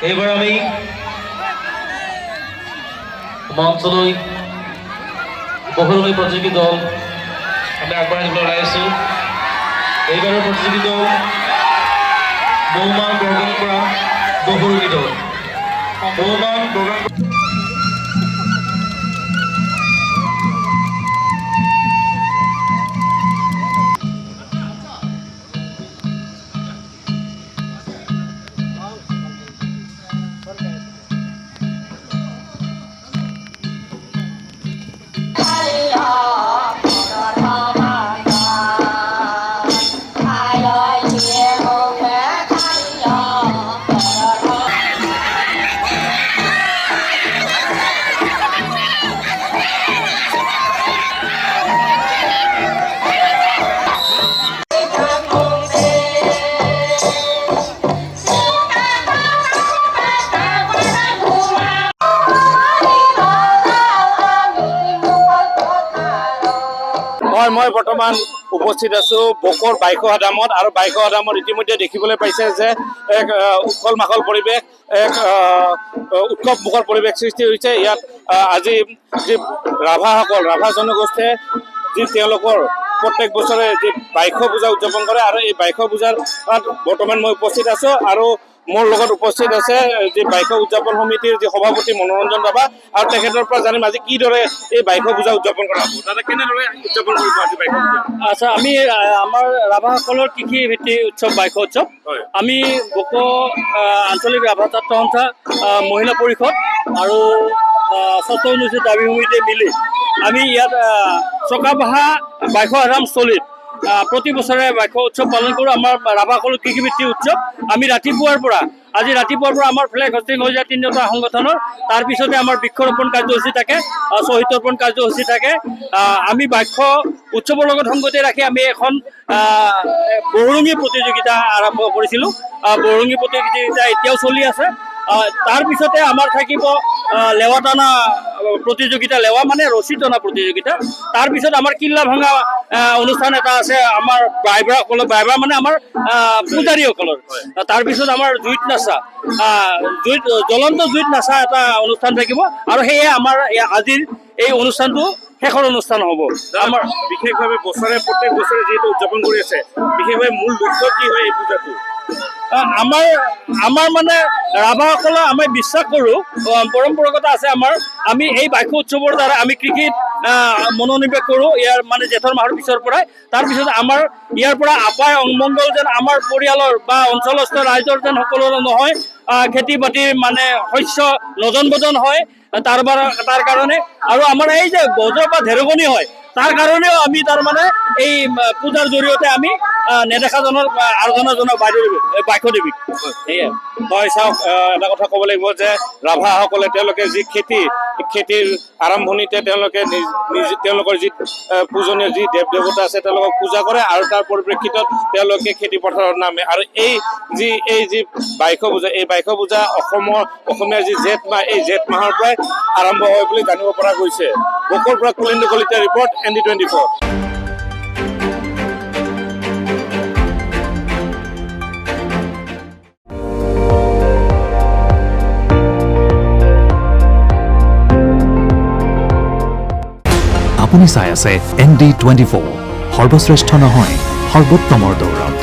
এইবাৰ আমি মঞ্চলৈ বহুৰূপী প্ৰতিযোগী দল আমি আগবঢ়াই নিবলৈ ওলাই আছোঁ। এইবাৰৰ প্ৰতিযোগী দল মৌমান বৰগাঙৰ পৰা বহুৰূপী দল মৌমান বৰগাং মই বৰ্তমান উপস্থিত আছোঁ বকৰ বাইক সদামত আৰু বাইক সদামত ইতিমধ্যে দেখিবলৈ পাইছে যে এক উখল মাখল পৰিৱেশ, এক উৎসৱ মুখৰ পৰিৱেশ সৃষ্টি হৈছে। ইয়াত আজি যি ৰাভা জনগোষ্ঠীয়ে যি তেওঁলোকৰ প্ৰত্যেক বছৰে যি বাইক পূজা উদযাপন কৰে আৰু এই বাইক পূজাৰ বৰ্তমান মই উপস্থিত আছোঁ আৰু মোৰ লগত উপস্থিত আছে যি বাইক উদযাপন সমিতিৰ যি সভাপতি মনোৰঞ্জন ৰাভা আৰু তেখেতৰ পৰা জানিম আজি কিদৰে এই বাইক পূজা উদযাপন কৰা হ'ব, তাতে কেনেদৰে উদযাপন কৰিব আজি বাইক পূজা। আচ্ছা, আমি আমাৰ ৰাভাসকলৰ কৃষি ভিত্তিক উৎসৱ বাইক উৎসৱ। আমি বক আঞ্চলিক ৰাভা ছাত্ৰ সন্থা মহিলা পৰিষদ আৰু ষষ্ঠ অনুষ্ঠিত দাবী সমিতিয়ে মিলি আমি ইয়াত চকাবাহা বাইক আৰামস্থলীত প্ৰতি বছৰে বাইক উৎসৱ পালন কৰোঁ। আমাৰ ৰাভাসকলৰ কৃষিভিত্তিক উৎসৱ। আমি ৰাতিপুৱাৰ পৰা আমাৰ ফ্লেগ হোষ্টিং হৈ যায় তিনিটা সংগঠনৰ। তাৰপিছতে আমাৰ বৃক্ষৰোপণ কাৰ্যসূচী থাকে, শ্বহীদ তৰ্পণ কাৰ্যসূচী থাকে। আমি বাইক উৎসৱৰ লগত সংগতি ৰাখি আমি এখন বৰঙী প্ৰতিযোগিতা আৰম্ভ কৰিছিলোঁ। বৰঙী প্ৰতিযোগিতা এতিয়াও চলি আছে। তাৰপিছতে আমাৰ থাকিব লেৱা টানা প্ৰতিযোগিতা, লেৱা মানে ৰছী টনা প্ৰতিযোগিতা। তাৰপিছত আমাৰ কিল্লা ভাঙা অনুষ্ঠান এটা আছে আমাৰ বাইবাৰ মানে আমাৰ পূজাৰীসকলৰ। তাৰপিছত আমাৰ জুইত নাচা, জ্বলন্ত জুইত নাচা এটা অনুষ্ঠান থাকিব আৰু সেয়ে আমাৰ আজিৰ এই অনুষ্ঠানটো শেষৰ অনুষ্ঠান হ'ব। আমাৰ বিশেষভাৱে প্ৰত্যেক বছৰে যিহেতু উদযাপন কৰি আছে, বিশেষভাৱে মূল লক্ষ্য কি হয় এই পূজাটো? আমাৰ মানে ৰাভাসকলে আমি বিশ্বাস কৰোঁ, পৰম্পৰাগত আছে আমাৰ। আমি এই বাইক উৎসৱৰ দ্বাৰা আমি কৃষিত মনোনিৱেশ কৰোঁ ইয়াৰ মানে জেঠৰ মাহৰ পিছৰ পৰাই। তাৰপিছত আমাৰ ইয়াৰ পৰা আপায় অমংগল যেন আমাৰ পৰিয়ালৰ বা অঞ্চলস্থ ৰাইজৰ যেন সকলোৰে নহয়, খেতি বাতি মানে শস্য নজন বজন হয় তাৰ কাৰণে। আৰু আমাৰ এই যে বজ্ৰ বা ঢেৰেকনি হয় তাৰ কাৰণেও আমি তাৰমানে এই পূজাৰ জৰিয়তে আমি নেদেখাজনৰ আৰাধনা জনাওঁ বাইক দেৱীক। সেয়াই হয়, চাওক, এটা কথা ক'ব লাগিব যে ৰাভাসকলে তেওঁলোকে যি খেতিৰ আৰম্ভণিতে তেওঁলোকৰ যি পূজনীয় যি দেৱ দেৱতা আছে তেওঁলোকক পূজা কৰে আৰু তাৰ পৰিপ্ৰেক্ষিতত তেওঁলোকে খেতি পথাৰত নামে। আৰু এই যি বাইক পূজা, এই বাইক পূজা অসমীয়াৰ যি জেঠ মাহ, এই জেঠ মাহৰ পৰাই আৰম্ভ হয় বুলি জানিব পৰা গৈছে। বকৰ পৰা কুলেন্দু কলিতাৰ ৰিপৰ্ট, ND24। আপুনি চাই আছে ND24, সৰ্বশ্ৰেষ্ঠ নহয় সৰ্বোত্তমৰ দৌৰত।